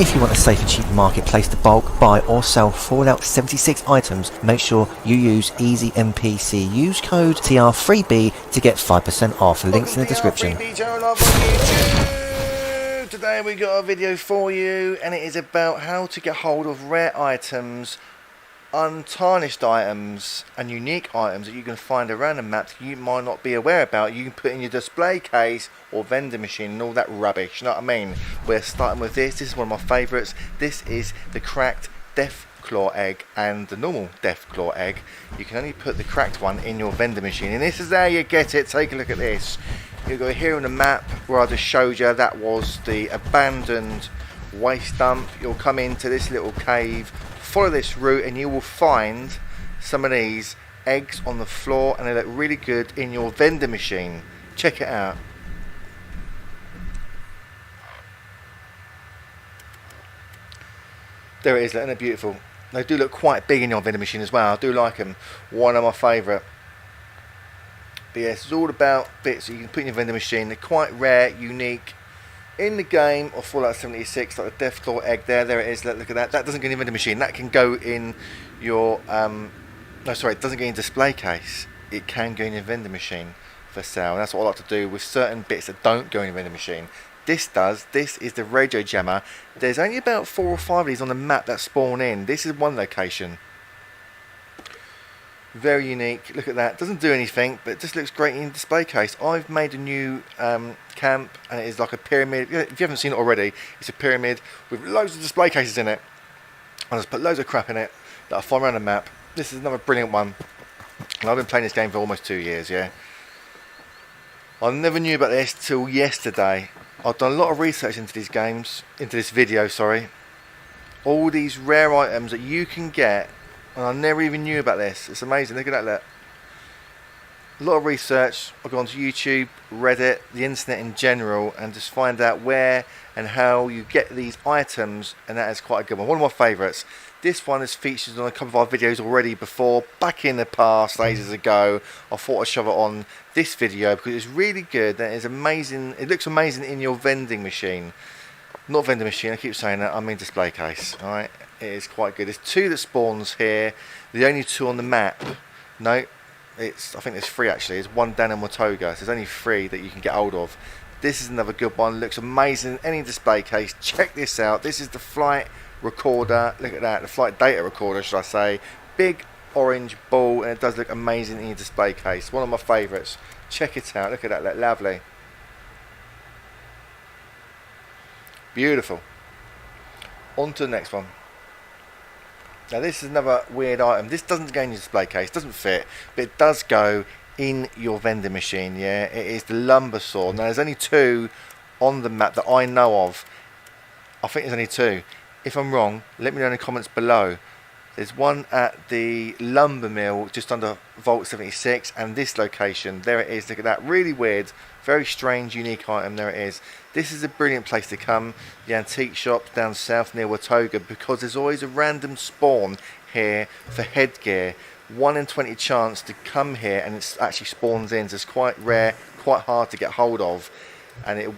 If you want a safe and cheap marketplace to bulk, buy or sell Fallout 76 items, make sure you use EasyMPC. Use code TR3B to get 5% off. Links in the description. Today we got a video for you, and it is about how to get hold of rare items, untarnished items and unique items that you can find around the map that you might not be aware about. You can put in your display case or vending machine and all that rubbish, you know what I mean? We're starting with this. This is one of my favourites. This is the cracked death claw egg and the normal death claw egg. You can only put the cracked one in your vending machine, and this is how you get it. Take a look at this. You go here on the map where I just showed you, that was the abandoned waste dump. You'll come into this little cave, follow this route, and you will find some of these eggs on the floor, and they look really good in your vending machine. Check it out. There it is, isn't it beautiful? They do look quite big in your vending machine as well. I do like them. One of my favourite. But yes, it's all about bits that you can put in your vending machine. They're quite rare, unique in the game of Fallout 76, like the death claw egg there. There it is. Look at that. That doesn't go in your vending machine. That can go in your no, sorry, it doesn't go in display case. It can go in your vending machine for sale. And that's what I like to do with certain bits that don't go in your vending machine. This does. This is the radio jammer. There's only about 4 or 5 of these on the map that spawn in. This is one location. Very unique. Look at that. Doesn't do anything, but it just looks great in display case. I've made a new camp, and it is like a pyramid. If you haven't seen it already, it's a pyramid with loads of display cases in it. I just put loads of crap in it that I find around the map. This is another brilliant one. And I've been playing this game for almost 2 years, yeah. I never knew about this till yesterday. I've done a lot of research into these games, into this video, sorry. All these rare items that you can get, and I never even knew about this. It's amazing. Look at that. Look. A lot of research. I've gone to YouTube, Reddit, the internet in general, and just find out where and how you get these items, and that is quite a good one. One of my favourites. This one is featured on a couple of our videos already before, back in the past, ages ago. I thought I'd shove it on this video because it's really good. That is amazing. It looks amazing in your vending machine. Not vending machine, I keep saying that, I mean display case. Alright, it is quite good. There's 2 that spawns here. The only 2 on the map. No, I think there's 3 actually. There's 1 down in Watoga. So there's only 3 that you can get hold of. This is another good one. Looks amazing. Any display case. Check this out. This is the flight recorder. Look at that. The flight data recorder, should I say. Big orange ball, and it does look amazing in your display case. One of my favourites. Check it out. Look at that. Look lovely. Beautiful. On to the next one. Now this is another weird item. This doesn't go in your display case, doesn't fit, but it does go in your vending machine, yeah. It is the lumber saw. Now there's only 2 on the map that I know of. I think there's only 2. If I'm wrong, let me know in the comments below. There's one at the lumber mill just under Vault 76, and this location, there it is. Look at that. Really weird, very strange, unique item. There it is. This is a brilliant place to come, the antique shop down south near Watoga, because there's always a random spawn here for headgear. 1 in 20 chance to come here, and it actually spawns in, so it's quite rare, quite hard to get hold of, and it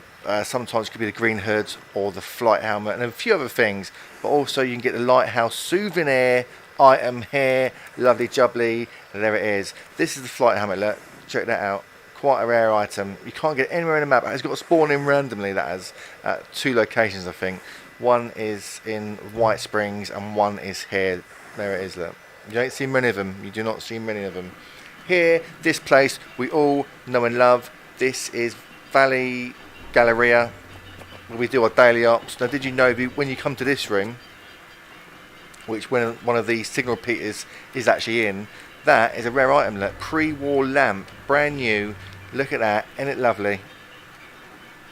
sometimes could be the green hood or the flight helmet and a few other things, but also you can get the lighthouse souvenir item here. Lovely jubbly, and there it is. This is the flight helmet. Look, check that out. Quite a rare item. You can't get it anywhere in the map. It's got to spawn in randomly. That has at 2 locations, I think. One is in White Springs and one is here. There it is. Look, you don't see many of them. You do not see many of them here. This place we all know and love. This is Valley Galleria, where we do our daily ops. Now, did you know when you come to this room, which when one of these signal repeaters is actually in, that is a rare item. Look, pre-war lamp, brand new. Look at that, isn't it lovely?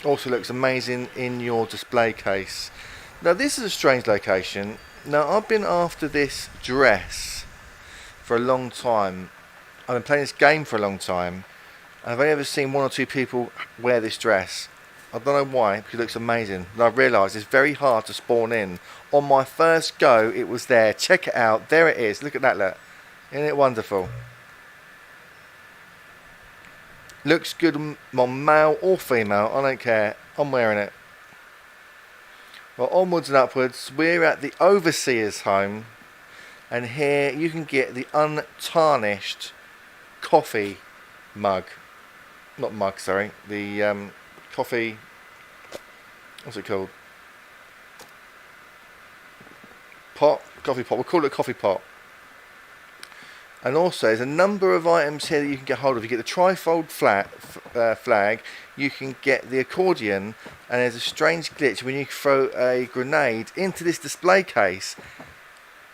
Also looks amazing in your display case. Now this is a strange location. Now I've been after this dress for a long time. I've been playing this game for a long time. And I've only ever seen 1 or 2 people wear this dress. I don't know why, because it looks amazing. And I've realised it's very hard to spawn in. On my first go, it was there. Check it out. There it is. Look at that, look. Isn't it wonderful? Looks good on male or female. I don't care. I'm wearing it. Well, onwards and upwards, we're at the overseer's home, and here you can get the untarnished coffee mug. Not mug, sorry. The coffee. What's it called? Pot. Coffee pot. We'll call it a coffee pot. And also, there's a number of items here that you can get hold of. You get the Trifold flag, you can get the accordion, and there's a strange glitch when you throw a grenade into this display case,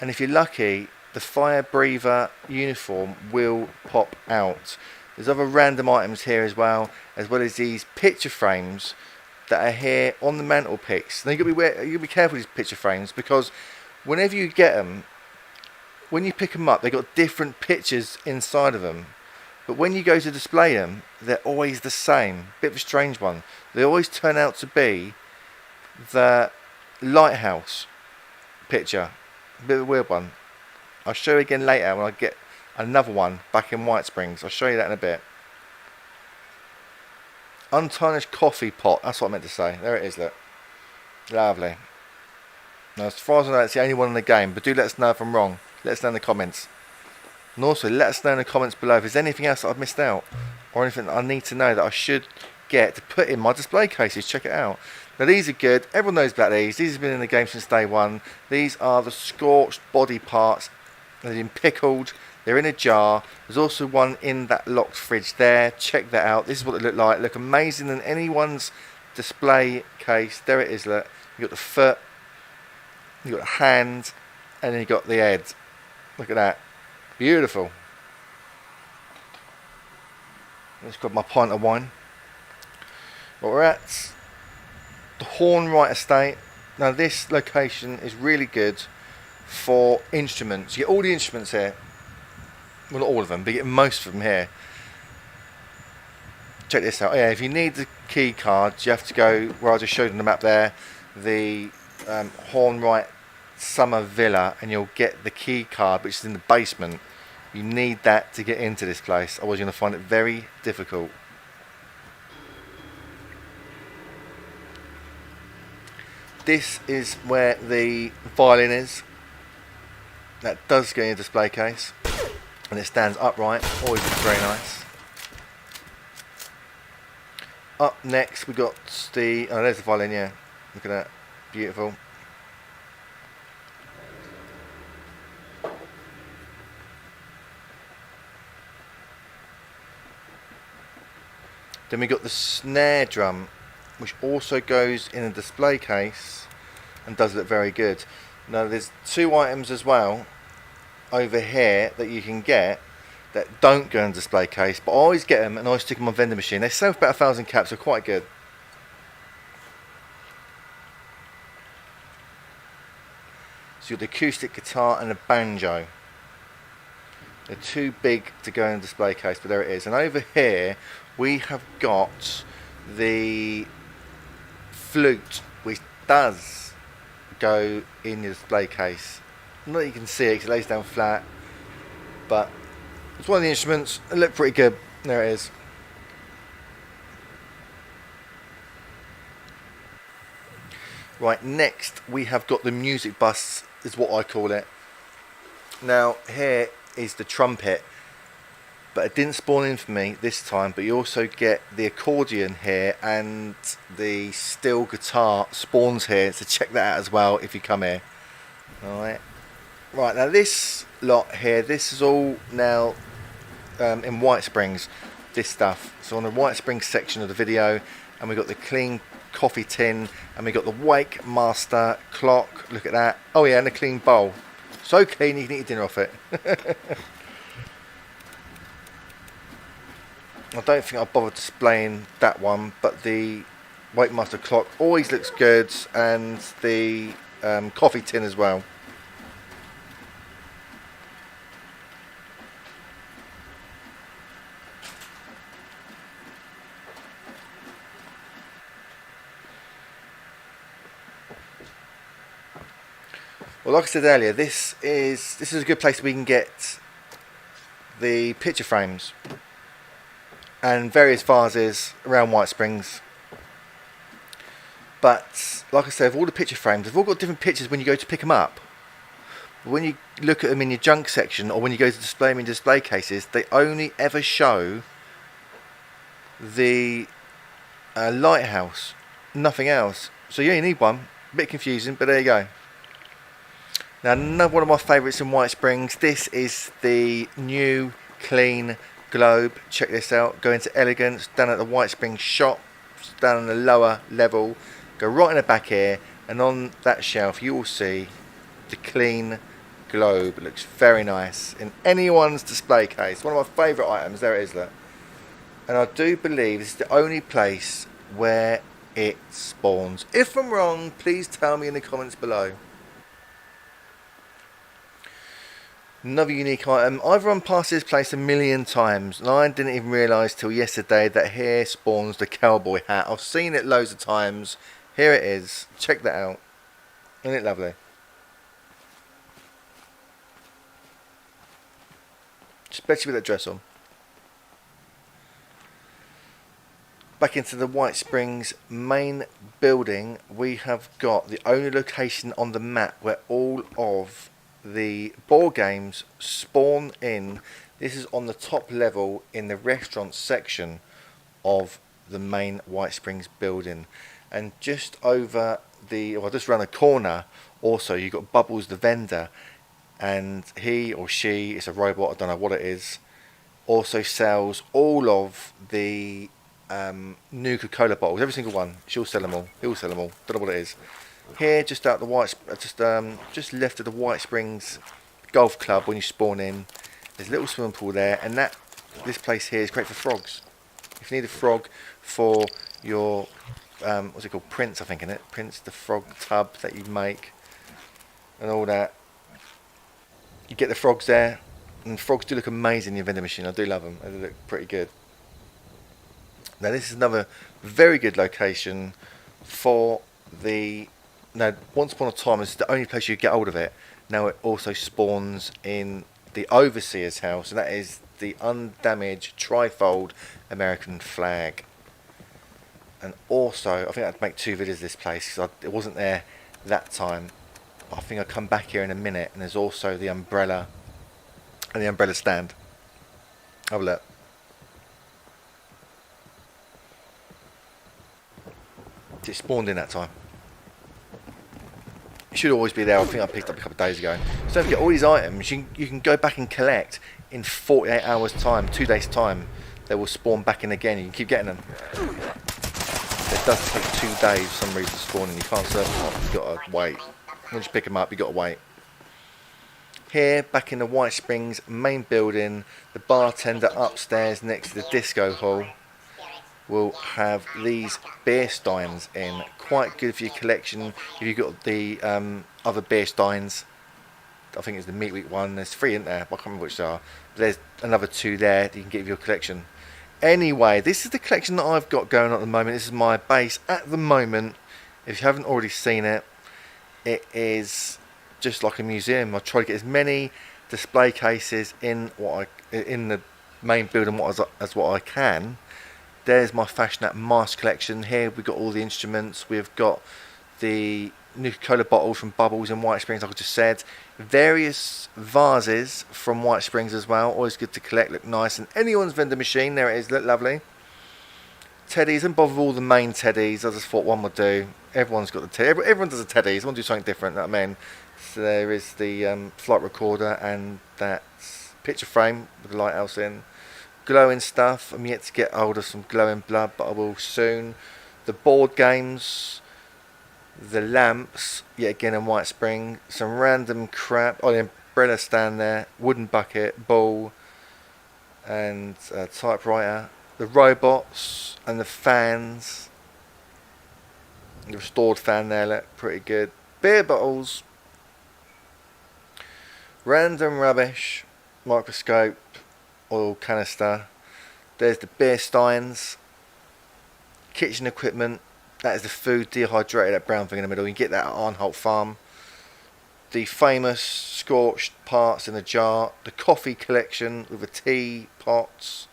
and if you're lucky, the fire breather uniform will pop out. There's other random items here as well as these picture frames that are here on the mantelpiece. Now you've got to be careful with these picture frames, because whenever you get them, when you pick them up, they've got different pictures inside of them. But when you go to display them, they're always the same. Bit of a strange one. They always turn out to be the lighthouse picture. Bit of a weird one. I'll show you again later when I get another one back in White Springs. I'll show you that in a bit. Untarnished coffee pot. That's what I meant to say. There it is, look. Lovely. Now, as far as I know, it's the only one in the game. But do let us know if I'm wrong. Let us know in the comments. And also, let us know in the comments below if there's anything else that I've missed out, or anything that I need to know that I should get to put in my display cases. Check it out. Now, these are good. Everyone knows about these. These have been in the game since day one. These are the Scorched body parts. They've been pickled. They're in a jar. There's also one in that locked fridge there. Check that out. This is what they look like. Look amazing in anyone's display case. There it is. Look. You've got the foot. You've got the hand. And then you've got the head. Look at that. Beautiful. Let's grab my pint of wine. Well, we're at the Hornwright Estate. Now this location is really good for instruments. You get all the instruments here. Well, not all of them, but you get most of them here. Check this out. Yeah, if you need the key cards, you have to go where I just showed on the map there, the Hornwright Summer Villa, and you'll get the key card, which is in the basement. You need that to get into this place, otherwise you're going to find it very difficult. This is where the violin is. That does go in a display case, and it stands upright. Always looks very nice. Up next we got the, oh, there's the violin. Yeah, look at that, beautiful. Then we got the snare drum, which also goes in a display case and does look very good. Now there's two items as well over here that you can get that don't go in a display case, but I always get them and I always stick them on vending machine. They sell for about 1,000 caps, they're quite good. So you've got the acoustic guitar and the banjo. They're too big to go in a display case, but there it is. And over here we have got the flute, which does go in the display case. Not that you can see it because it lays down flat, but it's one of the instruments. It looked pretty good. There it is. Right, next we have got the music bus, is what I call it. Now here is the trumpet, but it didn't spawn in for me this time, but you also get the accordion here, and the steel guitar spawns here, so check that out as well if you come here. Alright, right, now this lot here, this is all now in White Springs, this stuff. So on the White Springs section of the video, and we've got the clean coffee tin, and we've got the Wake Master clock, look at that. Oh yeah, and a clean bowl. So clean you can eat your dinner off it. I don't think I'll bother displaying that one, but the Wake Master clock always looks good, and the coffee tin as well. Well, like I said earlier, this is a good place we can get the picture frames and various vases around White Springs. But like I said, of all the picture frames, they've all got different pictures when you go to pick them up. But when you look at them in your junk section, or when you go to display them in display cases, they only ever show the lighthouse, nothing else. So you only need one. A bit confusing, but there you go. Now, another one of my favourites in White Springs. This is the new clean globe. Check this out. Go into Elegance, down at the White Springs shop, down on the lower level. Go right in the back here, and on that shelf you will see the clean globe. It looks very nice in anyone's display case. One of my favourite items. There it is, look. And I do believe this is the only place where it spawns. If I'm wrong, please tell me in the comments below. Another unique item. I've run past this place a million times, and I didn't even realise till yesterday that here spawns the Cowboy Hat. I've seen it loads of times. Here it is. Check that out. Isn't it lovely? Especially with that dress on. Back into the White Springs main building, we have got the only location on the map where all of the board games spawn in. This is on the top level in the restaurant section of the main White Springs building, and just over the, well, just around the corner also you've got Bubbles the vendor, and he or she, it's a robot, I don't know what it is, also sells all of the new Coca-Cola bottles, every single one. She'll sell them all, he'll sell them all, don't know what it is. Here, just out the just left of the White Springs Golf Club, when you spawn in, there's a little swimming pool there, and this place here is great for frogs. If you need a frog for your what's it called, Prince, I think, in it, Prince the frog tub that you make, and all that. You get the frogs there, and frogs do look amazing in your vending machine. I do love them. They look pretty good. Now this is another very good location for the. Now, once upon a time, it's the only place you get hold of it. Now it also spawns in the Overseer's house, and that is the Undamaged Trifold American flag. And also, I think I'd make 2 videos of this place because it wasn't there that time. I think I'll come back here in a minute, and there's also the umbrella and the umbrella stand. Have a look. It spawned in that time. It should always be there. I think I picked up a couple of days ago. So don't forget, all these items you can go back and collect in 48 hours time, 2 days time. They will spawn back in again. You can keep getting them. It does take 2 days for some reason to spawn, and you can't serve them up. You've got to wait. Once you pick them up, you've got to wait. Here, back in the White Springs main building, the bartender upstairs next to the disco hall will have these beer steins in. Quite good for your collection if you've got the other beer steins. I think it's the Meat Week one. There's 3 in there, but I can't remember which they are. But there's another 2 there that you can get with your collection. Anyway, this is the collection that I've got going on at the moment. This is my base at the moment. If you haven't already seen it, it is just like a museum. I try to get as many display cases in in the main building as what I can. There's my Fashionette mask collection. Here we've got all the instruments. We've got the new Coca-Cola bottles from Bubbles in White Springs, like I just said. Various vases from White Springs as well. Always good to collect, look nice. And anyone's vending machine, there it is, look lovely. Teddies, and bother with all the main teddies. I just thought one would do. Everyone's got the teddy. Everyone does a teddy. Someone do something different, you know what I mean? So there is the flight recorder and that picture frame with the lighthouse in. Glowing stuff. I'm yet to get hold of some glowing blood, but I will soon. The board games, the lamps, yet again in White Spring. Some random crap. Oh, the umbrella stand there. Wooden bucket, ball, and typewriter. The robots and the fans. The restored fan there, look pretty good. Beer bottles. Random rubbish. Microscope. Oil canister. There's the beer steins. Kitchen equipment. That is the food dehydrated, that brown thing in the middle. You can get that at Arnholt Farm. The famous Scorched parts in a jar. The coffee collection with the tea pots.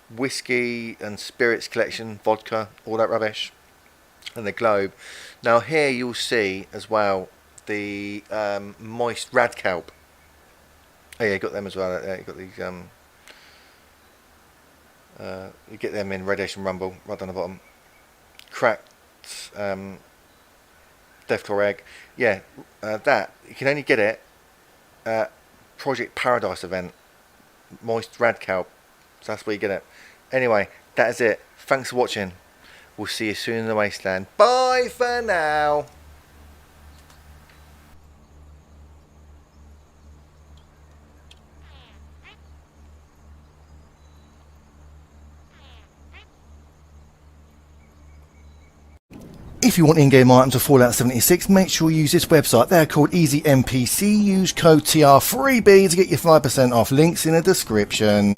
Whiskey and spirits collection. Vodka. All that rubbish. and the globe. Now here you'll see as well the moist radcalp. Oh yeah, you got them as well. You got these. You get them in Radiation Rumble right down the bottom. Cracked Deathclaw egg. Yeah, that you can only get it at Project Paradise event. Moist radcalp. So that's where you get it. Anyway, that is it. Thanks for watching. We'll see you soon in the wasteland. Bye for now. If you want in-game items of Fallout 76, make sure you use this website. They're called Easy NPC. Use code TR3B to get your 5% off. Links in the description.